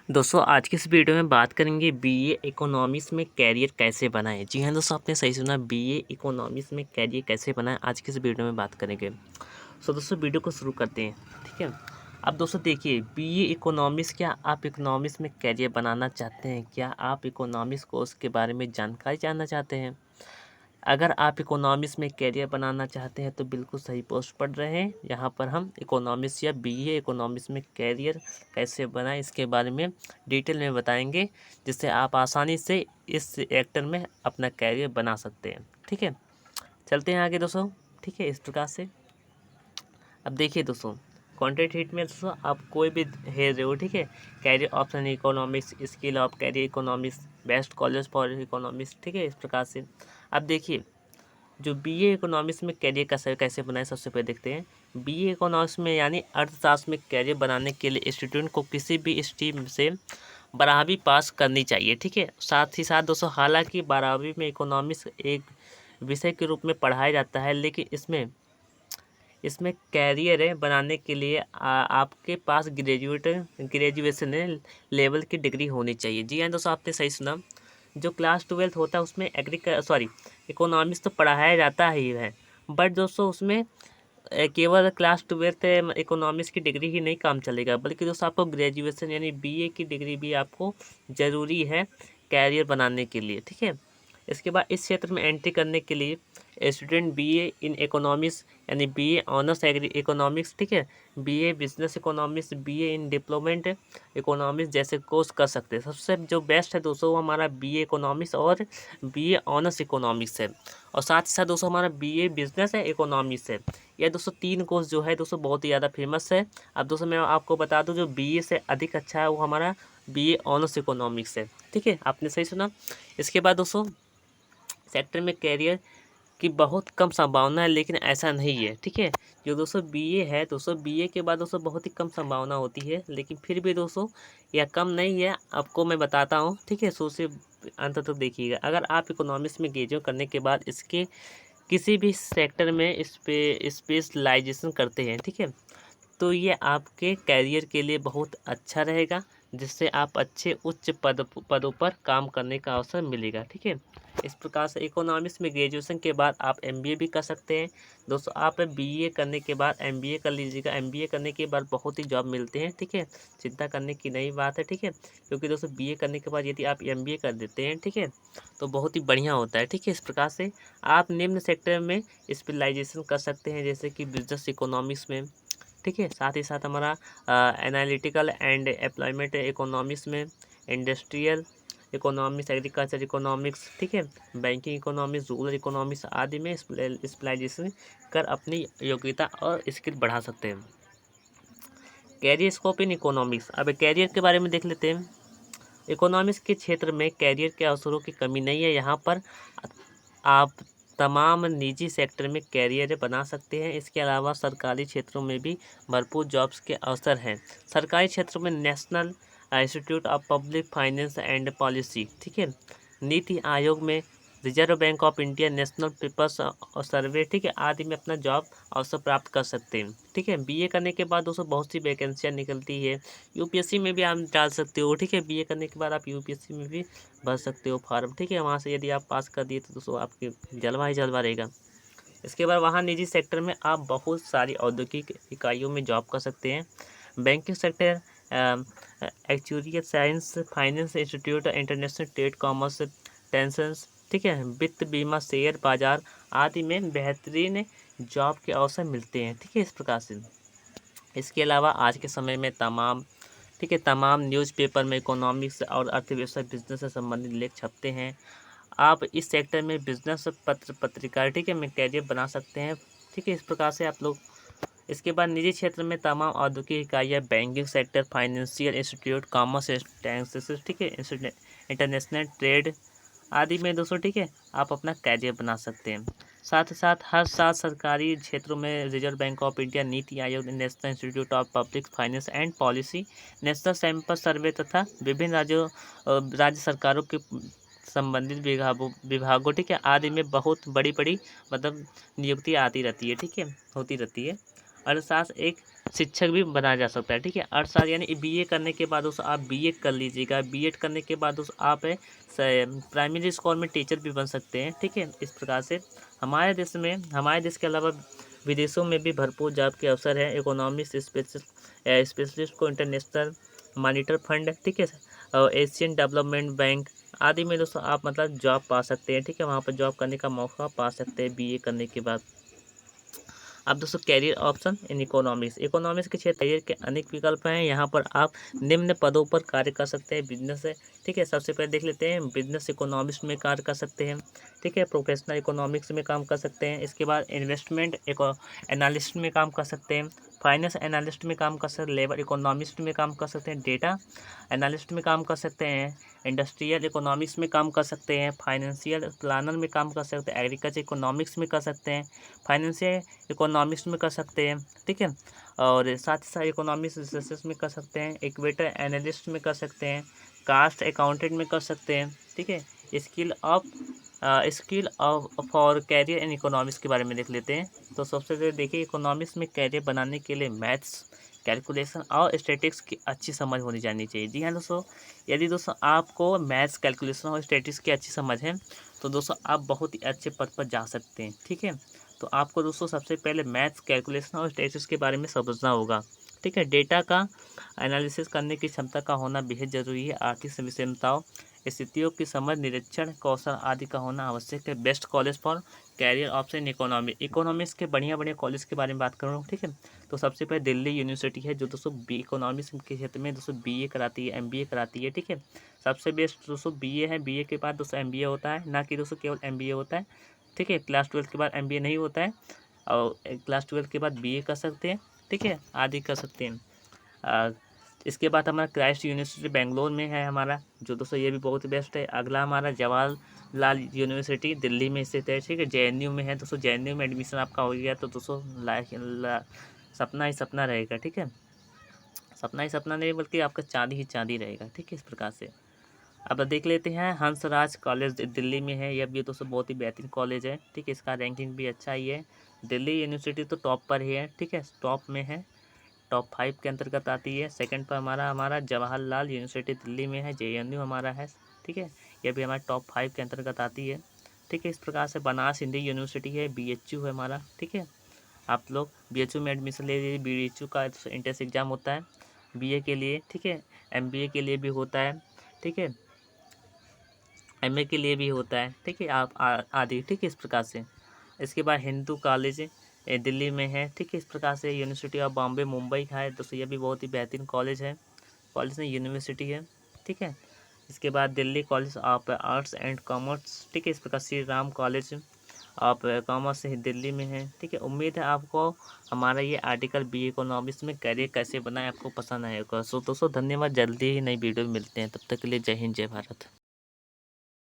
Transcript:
दोस्तों आज की इस वीडियो में बात करेंगे बीए इकोनॉमिक्स में कैरियर कैसे बनाएं। जी हाँ दोस्तों, आपने सही सुना, बीए इकोनॉमिक्स में कैरियर कैसे बनाएं आज की इस वीडियो में बात करेंगे। दोस्तों वीडियो को शुरू करते हैं। ठीक है, अब दोस्तों देखिए, बीए इकोनॉमिक्स, क्या आप इकोनॉमिक्स में कैरियर बनाना चाहते हैं? क्या आप इकोनॉमिक्स कोर्स के बारे में जानकारी जानना चाहते हैं? अगर आप इकोनॉमिक्स में कैरियर बनाना चाहते हैं तो बिल्कुल सही पोस्ट पढ़ रहे हैं। यहाँ पर हम इकोनॉमिक्स या बीए इकोनॉमिक्स में कैरियर कैसे बनाएं इसके बारे में डिटेल में बताएंगे, जिससे आप आसानी से इस सेक्टर में अपना कैरियर बना सकते हैं। ठीक है, चलते हैं आगे दोस्तों। ठीक है, इस प्रकार से अब देखिए दोस्तों, कंटेंट हिट में दोस्तों आप कोई भी हेर रहे हो, ठीक है, career option economics, skill of career economics, best college for economics. ठीक है, इस प्रकार से अब देखिए, जो बीए इकोनॉमिक्स में कैरियर कैसे कैसे बनाए, सबसे पहले देखते हैं। बीए इकोनॉमिक्स में यानी अर्थशास्त्र में कैरियर बनाने के लिए स्टूडेंट को किसी भी स्ट्रीम से 12वीं पास करनी चाहिए। ठीक है, साथ ही साथ दोस्तों, हालांकि 12वीं में इकोनॉमिक्स एक विषय के रूप में पढ़ाया जाता है, लेकिन इसमें इसमें कैरियर बनाने के लिए आपके पास ग्रेजुएशन लेवल की डिग्री होनी चाहिए। जी हाँ दोस्तों, आपने सही सुना। जो क्लास 12 होता है उसमें इकोनॉमिक्स तो पढ़ाया जाता ही है, बट दोस्तों उसमें केवल क्लास 12 इकोनॉमिक्स की डिग्री ही नहीं काम चलेगा, बल्कि दोस्तों आपको ग्रेजुएशन यानी बीए की डिग्री भी आपको ज़रूरी है कैरियर बनाने के लिए। ठीक है, इसके बाद इस क्षेत्र में एंट्री करने के लिए स्टूडेंट बीए इन इकोनॉमिक्स यानी बीए ऑनर्स एग्री इकोनॉमिक्स, ठीक है, BA business economics, BA in development economics जैसे कोर्स कर सकते हैं। सबसे जो बेस्ट है दोस्तों वो हमारा बीए इकोनॉमिक्स और बीए ऑनर्स इकोनॉमिक्स है, और साथ ही साथ दोस्तों हमारा बीए बिजनेस है इकोनॉमिक्स है। यह दोस्तों तीन कोर्स जो है दोस्तों बहुत ही ज़्यादा फेमस है। अब दोस्तों मैं आपको बता दूं, जो बीए से अधिक अच्छा है वो हमारा बीए ऑनर्स इकोनॉमिक्स है। ठीक है, आपने सही सुना। इसके बाद दोस्तों सेक्टर में कैरियर की बहुत कम संभावना है, लेकिन ऐसा नहीं है। ठीक है, जो दोस्तों बीए है, दोस्तों बीए के बाद दोस्तों बहुत ही कम संभावना होती है, लेकिन फिर भी दोस्तों यह कम नहीं है, आपको मैं बताता हूँ। ठीक है, शुरू से अंत तक देखिएगा। अगर आप इकोनॉमिक्स में ग्रेजुएट करने के बाद इसके किसी भी सेक्टर में स्पेशलाइजेशन करते हैं, ठीक है, तो ये आपके कैरियर के लिए बहुत अच्छा रहेगा, जिससे आप अच्छे उच्च पदों पर काम करने का अवसर मिलेगा। ठीक है, इस प्रकार से इकोनॉमिक्स में ग्रेजुएशन के बाद आप एमबीए भी कर सकते हैं। दोस्तों आप बीए करने के बाद एमबीए कर लीजिएगा। एमबीए करने के बाद बहुत ही जॉब मिलते हैं। ठीक है, चिंता करने की नई बात है। ठीक है, क्योंकि दोस्तों बीए करने के बाद यदि आप एमबीए कर देते हैं, ठीक है, तो बहुत ही बढ़िया होता है। ठीक है, इस प्रकार से आप निम्न सेक्टर में स्पेशलाइजेशन कर सकते हैं, जैसे कि बिजनेस इकोनॉमिक्स में। ठीक है, साथ ही साथ हमारा एनालिटिकल एंड एम्प्लॉयमेंट इकोनॉमिक्स में, इंडस्ट्रियल इकोनॉमिक्स, एग्रीकल्चर इकोनॉमिक्स, ठीक है, बैंकिंग इकोनॉमिक्स, रूरल इकोनॉमिक्स आदि में स्पेशलाइजेशन कर अपनी योग्यता और स्किल बढ़ा सकते हैं। कैरियर स्कोप इन इकोनॉमिक्स, अब कैरियर के बारे में देख लेते हैं। इकोनॉमिक्स के क्षेत्र में कैरियर के अवसरों की कमी नहीं है। यहाँ पर आप तमाम निजी सेक्टर में कैरियर बना सकते हैं। इसके अलावा सरकारी क्षेत्रों में भी भरपूर जॉब्स के अवसर हैं। सरकारी क्षेत्रों में National Institute of Public Finance and Policy, ठीक है, नीति आयोग में, Reserve Bank of India, National People's Survey, ठीक है, आदि में अपना जॉब अवसर प्राप्त कर सकते हैं। ठीक है, बीए करने के बाद दोस्तों बहुत सी वैकेंसियाँ निकलती है। यूपीएससी में भी आप डाल सकते हो। ठीक है, बीए करने के बाद आप यूपीएससी में भी भर सकते हो फॉर्म। ठीक है, वहाँ से यदि आप पास कर दिए तो दोस्तों आपके जलवा ही जलवा रहेगा। इसके बाद वहाँ निजी सेक्टर में आप बहुत सारी औद्योगिक इकाइयों में जॉब कर सकते हैं। Banking sector, actuarial science, finance institute, international trade, commerce, tensions, ठीक है, वित्त, बीमा, शेयर बाजार आदि में बेहतरीन जॉब के अवसर मिलते हैं। ठीक है, इस प्रकार से इसके अलावा आज के समय में ठीक है, तमाम न्यूज़पेपर में इकोनॉमिक्स और अर्थव्यवस्था बिजनेस से संबंधित लेख छपते हैं। आप इस सेक्टर में बिजनेस पत्रकार, ठीक है, में कैरियर बना सकते हैं। ठीक है, इस प्रकार से आप लोग। इसके बाद निजी क्षेत्र में तमाम औद्योगिक इकाइयाँ, banking sector, financial institute, commerce, taxes, ठीक है, इंटरनेशनल ट्रेड आदि में दोस्तों, ठीक है, आप अपना कैरियर बना सकते हैं। साथ ही साथ हर साल सरकारी क्षेत्रों में Reserve Bank of India, NITI Aayog, national Institute of Public Finance and policy, national sample survey तथा विभिन्न राज्य सरकारों के संबंधित विभागों, ठीक है, आदि में बहुत बड़ी बड़ी मतलब नियुक्ति आती रहती है। ठीक है, होती रहती है। अर्थशास्त्र एक शिक्षक भी बनाया जा सकता है, ठीक है। अर्थशास्त्र यानी बीए करने के बाद दोस्तों आप बीए कर लीजिएगा। बीएड करने के बाद दोस्तों आप प्राइमरी स्कूल में टीचर भी बन सकते हैं, ठीक है। इस प्रकार से हमारे देश के अलावा विदेशों में भी भरपूर जॉब के अवसर हैं। इकोनॉमिक्स स्पेशलिस्ट को इंटरनेशनल मॉनिटर फंड, ठीक है, और एशियन डेवलपमेंट बैंक आदि में दोस्तों आप मतलब जॉब पा सकते हैं, ठीक है। वहाँ पर जॉब करने का मौका पा सकते हैं बीए करने के बाद। अब दोस्तों कैरियर ऑप्शन इन इकोनॉमिक्स के क्षेत्र कैरियर के अनेक विकल्प हैं। यहाँ पर आप निम्न पदों पर कार्य कर सकते हैं। बिजनेस है, ठीक है। सबसे पहले देख लेते हैं, बिजनेस इकोनॉमिक्स में कार्य कर सकते हैं, ठीक है। प्रोफेशनल इकोनॉमिक्स में काम कर सकते हैं। इसके बाद इन्वेस्टमेंट एनालिस्ट में काम कर सकते हैं। फाइनेंस एनालिस्ट में काम कर सकते हैं। लेबर इकोनॉमिस्ट में काम कर सकते हैं। डेटा एनालिस्ट में काम कर सकते हैं। इंडस्ट्रियल इकोनॉमिक्स में काम कर सकते हैं। फाइनेंशियल प्लानर में काम कर सकते हैं। एग्रीकल्चर इकोनॉमिक्स में कर सकते हैं। फाइनेंशियल इकोनॉमिक्स में कर सकते हैं, ठीक है। और साथ ही साथ इकोनॉमिक्स रिसर्च में कर सकते हैं। इक्वेटर एनालिस्ट में कर सकते हैं। कास्ट अकाउंटेंट में कर सकते हैं, ठीक है। Skill of for career in economics के बारे में देख लेते हैं। तो सबसे पहले देखिए, इकोनॉमिक्स में कैरियर बनाने के लिए मैथ्स, कैलकुलेशन और स्टैटिक्स की अच्छी समझ होनी जानी चाहिए। जी हाँ दोस्तों, यदि दोस्तों आपको मैथ्स, कैलकुलेशन और स्टैटिक्स की अच्छी समझ है तो दोस्तों आप बहुत ही अच्छे पद पर जा सकते हैं, ठीक है। तो आपको दोस्तों सबसे पहले मैथ्स, कैलकुलेशन और स्टैटिस्टिक्स के बारे में समझना होगा, ठीक है। डेटा का एनालिसिस करने की क्षमता का होना बेहद ज़रूरी है। आर्थिक विषमताओं, स्थितियों की समझ, निरीक्षण कौशल आदि का होना आवश्यक है। Best college for career option economics के बढ़िया कॉलेज के बारे में बात कर रहा हूँ, ठीक है। तो सबसे पहले दिल्ली यूनिवर्सिटी है, जो दोस्तों इकोनॉमिक्स के क्षेत्र में दोस्तों बीए कराती है, एमबीए कराती है, ठीक है। सबसे बेस्ट दोस्तों बीए है। बीए के बाद दोस्तों एमबीए होता है, ना कि दोस्तों केवल एमबीए होता है, ठीक है। क्लास 12 के बाद एमबीए नहीं होता है, और क्लास 12 के बाद बीए कर सकते हैं, ठीक है, आदि कर सकते हैं। इसके बाद हमारा क्राइस्ट यूनिवर्सिटी बेंगलोर में है हमारा, जो दोस्तों ये भी बहुत बेस्ट है। अगला हमारा जवाहरलाल यूनिवर्सिटी दिल्ली में स्थित है, ठीक है। जेएनयू में है दोस्तों। जेएनयू में एडमिशन आपका हो गया तो दोस्तों सपना ही सपना रहेगा, ठीक है। सपना ही सपना नहीं बल्कि आपका चांदी ही चांदी रहेगा, ठीक है। इस प्रकार से अब देख लेते हैं, हंसराज कॉलेज दिल्ली में है। यह भी दोस्तों बहुत ही बेहतरीन कॉलेज है, ठीक है। इसका रैंकिंग भी अच्छा ही है। दिल्ली यूनिवर्सिटी तो टॉप पर ही है, ठीक है, टॉप में है, टॉप 5 के अंतर्गत आती है। सेकंड पर हमारा जवाहरलाल यूनिवर्सिटी दिल्ली में है, जेएनयू हमारा है, ठीक है। यह भी हमारे टॉप 5 के अंतर्गत आती है, ठीक है। इस प्रकार से बनारस हिंदू यूनिवर्सिटी है, बीएचयू है हमारा, ठीक है। आप लोग बीएचयू में एडमिशन ले लीजिए। बीएचयू का एंट्रेंस एग्जाम होता है बीए के लिए, ठीक है। एमबीए के लिए भी होता है, ठीक है। एमए के लिए भी होता है, ठीक है। आप आदि, ठीक है। इस प्रकार से इसके बाद हिंदू कॉलेज दिल्ली में है, ठीक है। इस प्रकार से यूनिवर्सिटी ऑफ बॉम्बे मुंबई का है दोस्तों। ये भी बहुत ही बेहतरीन कॉलेज है, कॉलेज नहीं यूनिवर्सिटी है, ठीक है। इसके बाद Delhi college of arts and commerce, ठीक है। इस प्रकार Shri Ram college of commerce Delhi में है, ठीक है। उम्मीद है आपको हमारा ये आर्टिकल बी इकोनॉमिक्स में करियर कैसे बनाए आपको पसंद आएगा। सो दोस्तों धन्यवाद। जल्दी ही नई वीडियो में मिलते हैं, तब तक के लिए जय हिंद, जय भारत।